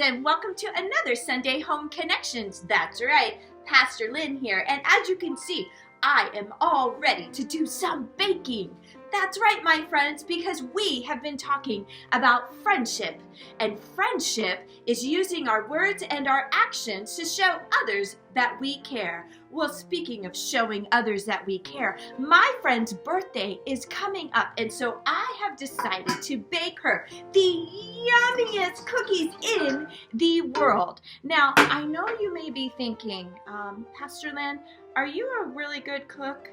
and welcome to another Sunday Home Connections. That's right, Pastor Lynn here, and as you can see, I am all ready to do some baking. That's right, my friends, because we have been talking about friendship, and friendship is using our words and our actions to show others that we care. Well, speaking of showing others that we care, my friend's birthday is coming up, and so I have decided to bake her the yummiest cookies in the world. Now, I know you may be thinking, Pastor Lynn, are you a really good cook?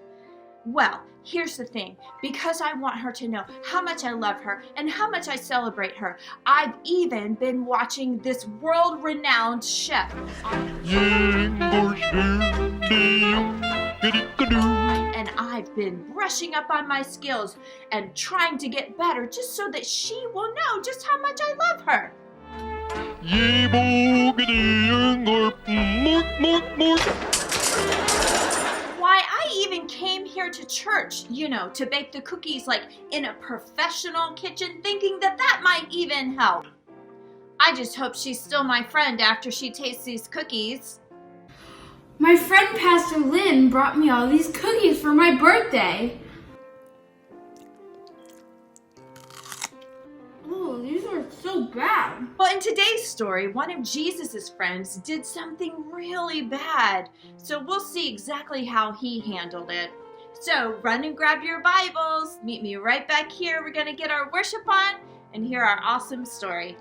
Well, here's the thing. Because I want her to know how much I love her and how much I celebrate her, I've even been watching this world-renowned chef. And I've been brushing up on my skills and trying to get better just so that she will know just how much I love her. Why, I even came here to church, to bake the cookies like in a professional kitchen, thinking that might even help. I just hope she's still my friend after she tastes these cookies. My friend Pastor Lynn brought me all these cookies for my birthday. Oh, these are so bad. Well, in today's story, one of Jesus's friends did something really bad. So we'll see exactly how he handled it. So run and grab your Bibles. Meet me right back here. We're going to get our worship on and hear our awesome story.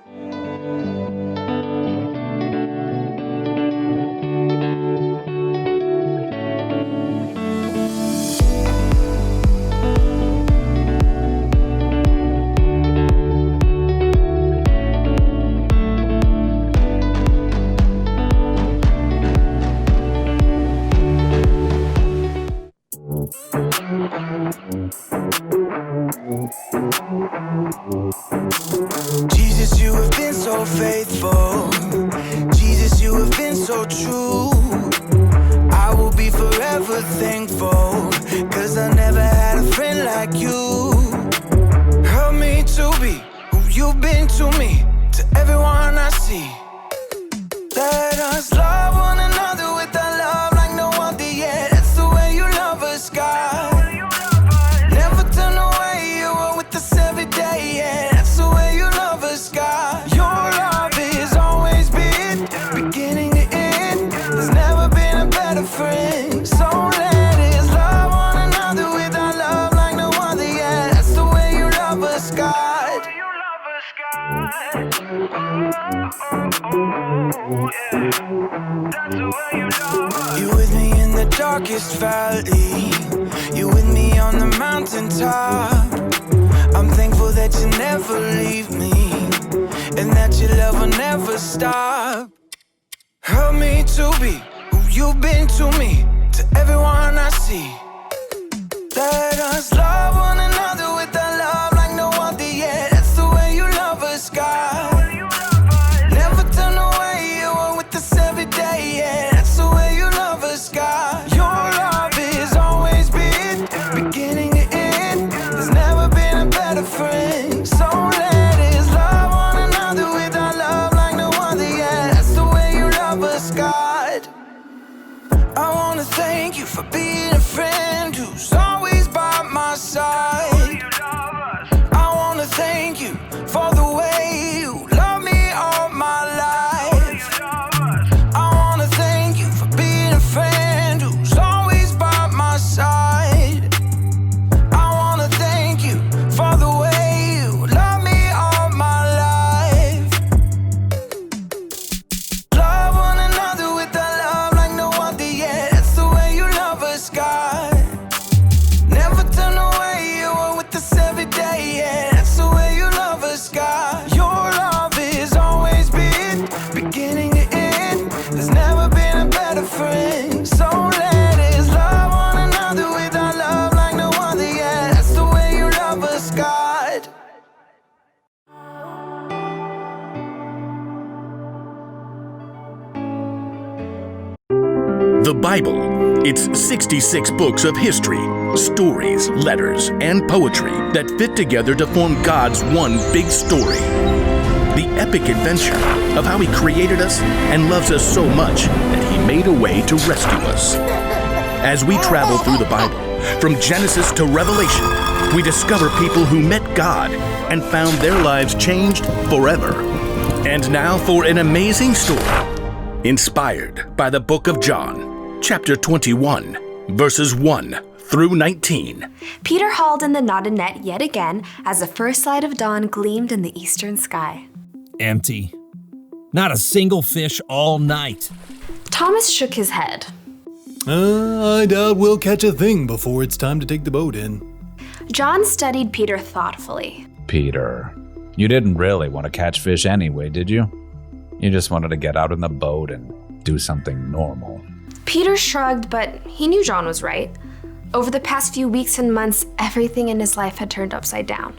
Jesus, you have been so faithful. Jesus, you have been so true. I will be forever thankful, 'cause I never had a friend like you. Help me to be who you've been to me, to everyone I see. Let us love one another with a love like no other yet. That's the way you love us, God. Never turn away, you are with us every day, yeah. That's the way you love us, God. Your love has always been beginning to end. There's never been a better friend. So let us love one another with our love like no other, yeah. That's the way you love us, God. You with me in the darkest valley. You with me on the mountaintop. I'm thankful that you never leave me, and that your love will never stop. Help me to be who you've been to me, to everyone I see. Let us love one another with a love like no other yet. That's the way you love us, God. Never turn away, you are with us every day, yeah. That's the way you love us, God. Your love has always been beginning to end. There's never been a better friend. So let us love one another with our love like no other, yeah. That's the way you love us, God. I wanna thank you for being a friend who's always by my side. I wanna thank you for the way you love me all my life. I wanna thank you for being a friend who's always by my side. I wanna thank you for the way you love me all my life. Love one another with a love like no other, yeah. That's the way you love us, God. Never turn away, you are with us every day, yeah. That's the way you love us, God. Your love has always been beginning to end. There's never been a better friend. So let us love one another with our love like no other, yeah. That's the way you love us, God. The Bible. It's 66 books of history, stories, letters, and poetry that fit together to form God's one big story. the epic adventure of how He created us and loves us so much that He made a way to rescue us. As we travel through the Bible, from Genesis to Revelation, we discover people who met God and found their lives changed forever. And now for an amazing story, inspired by the book of John, chapter 21, verses 1 through 19. Peter hauled in the knotted net yet again as the first light of dawn gleamed in the eastern sky. Empty. Not a single fish all night. Thomas shook his head. I doubt we'll catch a thing before it's time to take the boat in. John studied Peter thoughtfully. Peter, you didn't really want to catch fish anyway, did you? You just wanted to get out in the boat and do something normal. Peter shrugged, but he knew John was right. Over the past few weeks and months, everything in his life had turned upside down.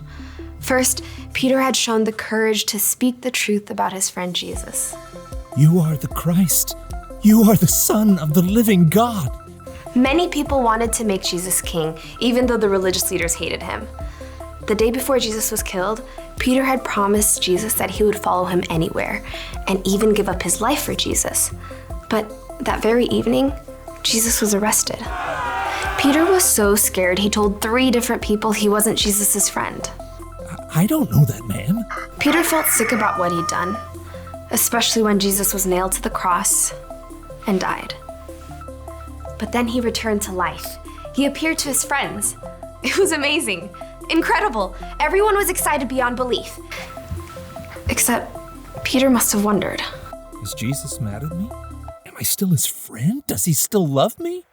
First, Peter had shown the courage to speak the truth about his friend Jesus. You are the Christ. You are the Son of the living God. Many people wanted to make Jesus king, even though the religious leaders hated him. The day before Jesus was killed, Peter had promised Jesus that he would follow him anywhere, and even give up his life for Jesus. But that very evening, Jesus was arrested. Peter was so scared he told 3 different people he wasn't Jesus' friend. I don't know that man. Peter felt sick about what he'd done, especially when Jesus was nailed to the cross and died. But then he returned to life. He appeared to his friends. It was amazing, incredible. Everyone was excited beyond belief. Except Peter must have wondered. Is Jesus mad at me? Am I still his friend? Does he still love me?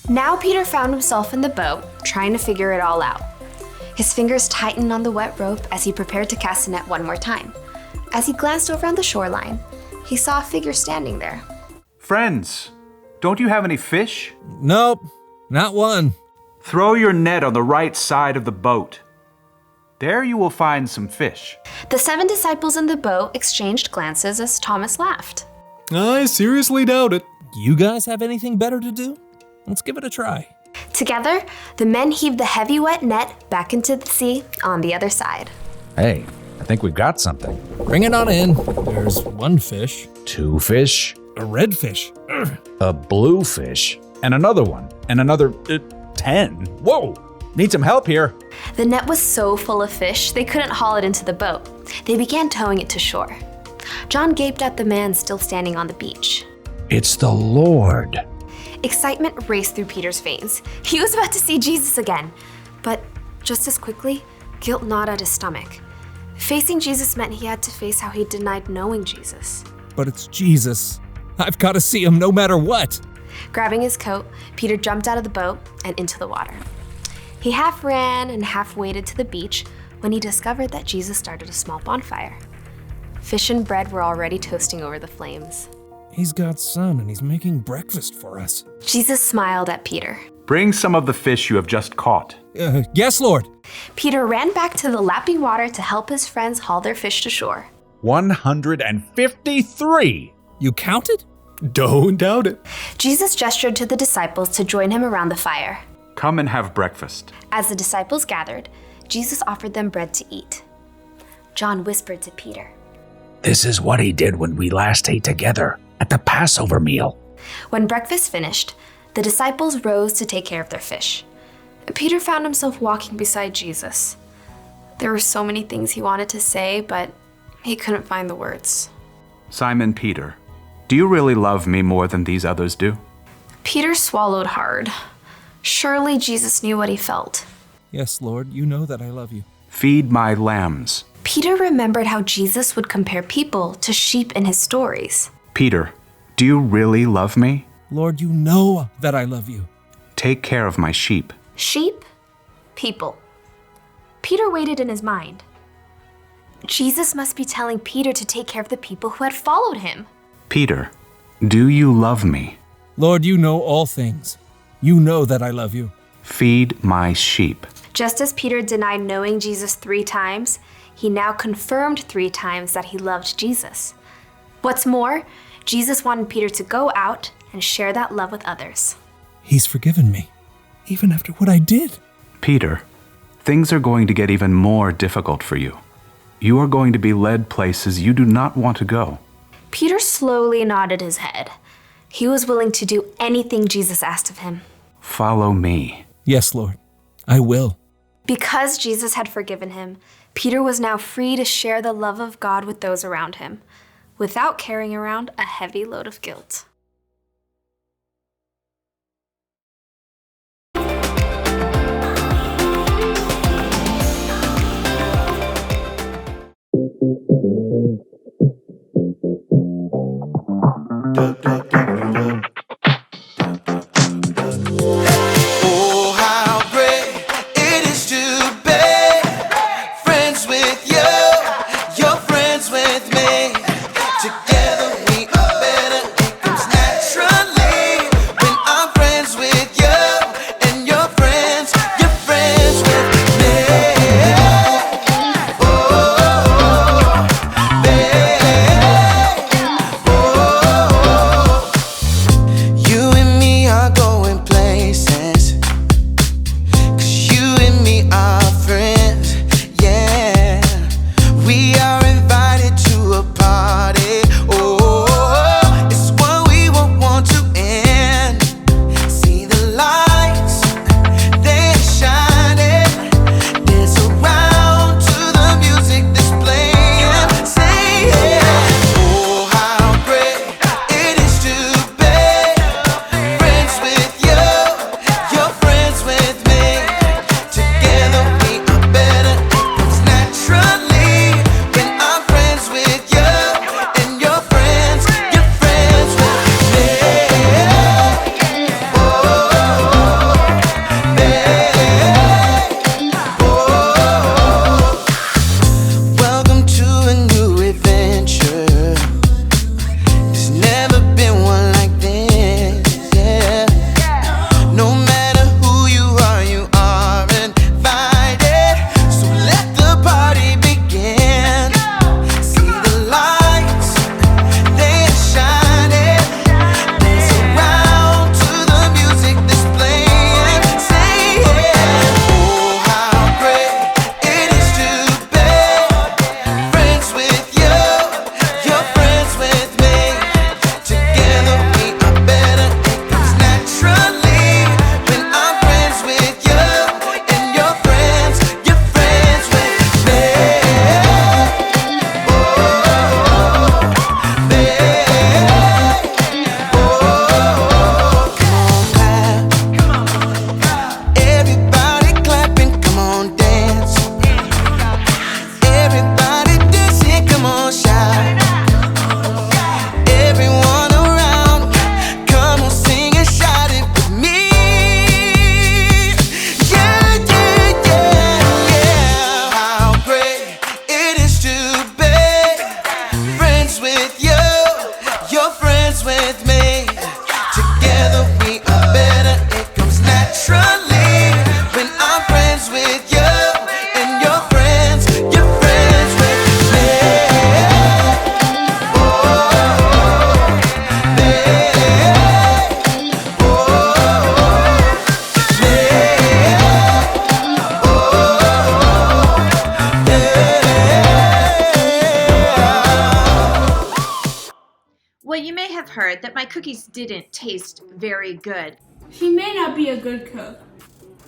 Now Peter found himself in the boat, trying to figure it all out. His fingers tightened on the wet rope as he prepared to cast the net one more time. As he glanced over on the shoreline, he saw a figure standing there. Friends, don't you have any fish? Nope, not one. Throw your net on the right side of the boat. There you will find some fish. The 7 disciples in the boat exchanged glances as Thomas laughed. I seriously doubt it. You guys have anything better to do? Let's give it a try. Together, the men heaved the heavy wet net back into the sea on the other side. Hey, I think we've got something. Bring it on in. There's 1 fish. 2 fish, A red fish. a blue fish, and another one, and another 10. Whoa! Need some help here. The net was so full of fish, they couldn't haul it into the boat. They began towing it to shore. John gaped at the man still standing on the beach. It's the Lord. Excitement raced through Peter's veins. He was about to see Jesus again. But just as quickly, guilt gnawed at his stomach. Facing Jesus meant he had to face how he denied knowing Jesus. But it's Jesus. I've got to see him no matter what. Grabbing his coat, Peter jumped out of the boat and into the water. He half ran and half waded to the beach when he discovered that Jesus started a small bonfire. Fish and bread were already toasting over the flames. He's God's son and he's making breakfast for us. Jesus smiled at Peter. Bring some of the fish you have just caught. Yes, Lord. Peter ran back to the lapping water to help his friends haul their fish to shore. 153. You counted? Don't doubt it. Jesus gestured to the disciples to join him around the fire. Come and have breakfast. As the disciples gathered, Jesus offered them bread to eat. John whispered to Peter. This is what he did when we last ate together at the Passover meal. When breakfast finished, the disciples rose to take care of their fish. Peter found himself walking beside Jesus. There were so many things he wanted to say, but he couldn't find the words. Simon Peter, do you really love me more than these others do? Peter swallowed hard. Surely Jesus knew what he felt. Yes, Lord, you know that I love you. Feed my lambs. Peter remembered how Jesus would compare people to sheep in his stories. Peter, do you really love me? Lord, you know that I love you. Take care of my sheep. Sheep? People. Peter waited in his mind. Jesus must be telling Peter to take care of the people who had followed him. Peter, do you love me? Lord, you know all things. You know that I love you. Feed my sheep. Just as Peter denied knowing Jesus 3 times, he now confirmed 3 times that he loved Jesus. What's more, Jesus wanted Peter to go out and share that love with others. He's forgiven me, even after what I did. Peter, things are going to get even more difficult for you. you are going to be led places you do not want to go. Peter slowly nodded his head. He was willing to do anything Jesus asked of him. Follow me. Yes, Lord, I will. Because Jesus had forgiven him, Peter was now free to share the love of God with those around him, without carrying around a heavy load of guilt. Oh, how great it is to be friends with you. You're friends with me. Together we are better. It comes naturally when I'm friends with you and you're friends with me. Oh, babe. You and me are going places, 'cause you and me are friends, yeah. We are invited to a party, oh, it's one we won't want to end. See the lights, they're shining, dance around to the music that's playing. Say yeah, oh how great it is to be friends with you, you're friends with me. Together we are better. It comes naturally when I'm friends with you and you're friends with me. Welcome to a new adventure. There's never been one like this, yeah. No matter who you are invited. So let the party begin. See the lights, they're shining. Dance around to the music that's playing. Say yeah, oh how great it is to be friends with you. You're friends with me. Together we are better. It comes naturally when I'm friends with you and you're friends with me. Everybody clapping, come on dance. Everybody dancing, come on shout. Everyone around, come on sing and shout it with me. Yeah, yeah, yeah, yeah. How great it is to be friends with you. You're friends with me. Together we are better. It comes naturally when I'm friends with you and you're friends with me. Well, you may have heard that my cookies didn't taste very good. She may not be a good cook,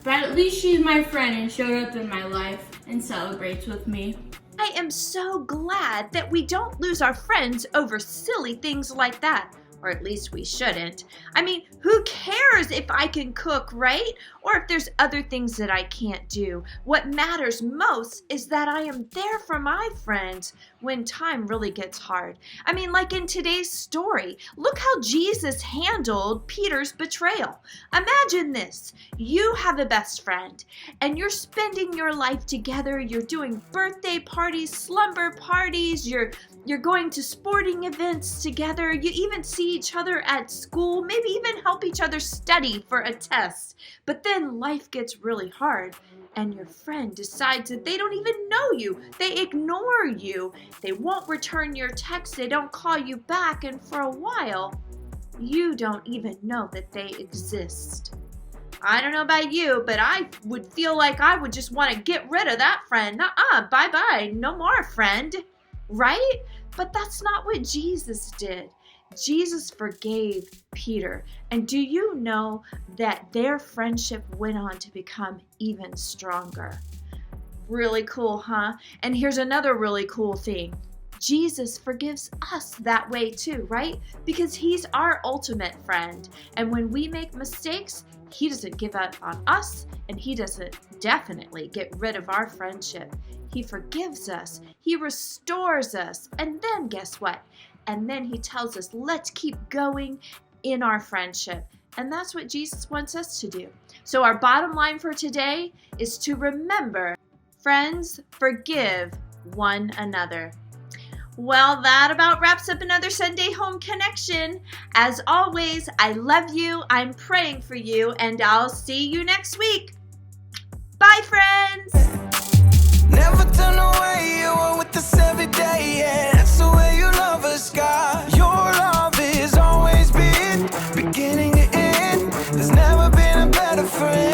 but at least she's my friend and showed up in my life and celebrates with me. I am so glad that we don't lose our friends over silly things like that. Or at least we shouldn't. I mean, who cares if I can cook, right? Or if there's other things that I can't do. What matters most is that I am there for my friends when time really gets hard. I mean, like in today's story, look how Jesus handled Peter's betrayal. Imagine this. You have a best friend and you're spending your life together. You're doing birthday parties, slumber parties, you're going to sporting events together. You even see each other at school, maybe even help each other study for a test. But then life gets really hard and your friend decides that they don't even know you. They ignore you. They won't return your text. They don't call you back. And for a while, you don't even know that they exist. I don't know about you, but I would feel like I would just want to get rid of that friend. Bye-bye. No more, friend. Right? But that's not what Jesus did. Jesus forgave Peter. And do you know that their friendship went on to become even stronger? Really cool, huh? And here's another really cool thing. Jesus forgives us that way too, right? Because he's our ultimate friend. And when we make mistakes, he doesn't give up on us, and he doesn't definitely get rid of our friendship. He forgives us, he restores us, and then guess what? And then he tells us, let's keep going in our friendship. And that's what Jesus wants us to do. So our bottom line for today is to remember, friends, forgive one another. Well, that about wraps up another Sunday Home Connection. As always, I love you, I'm praying for you, and I'll see you next week. Bye, friends! Never turn away, you're with us every day, yeah. That's the way you love us, God. Your love has always been beginning to end. There's never been a better friend.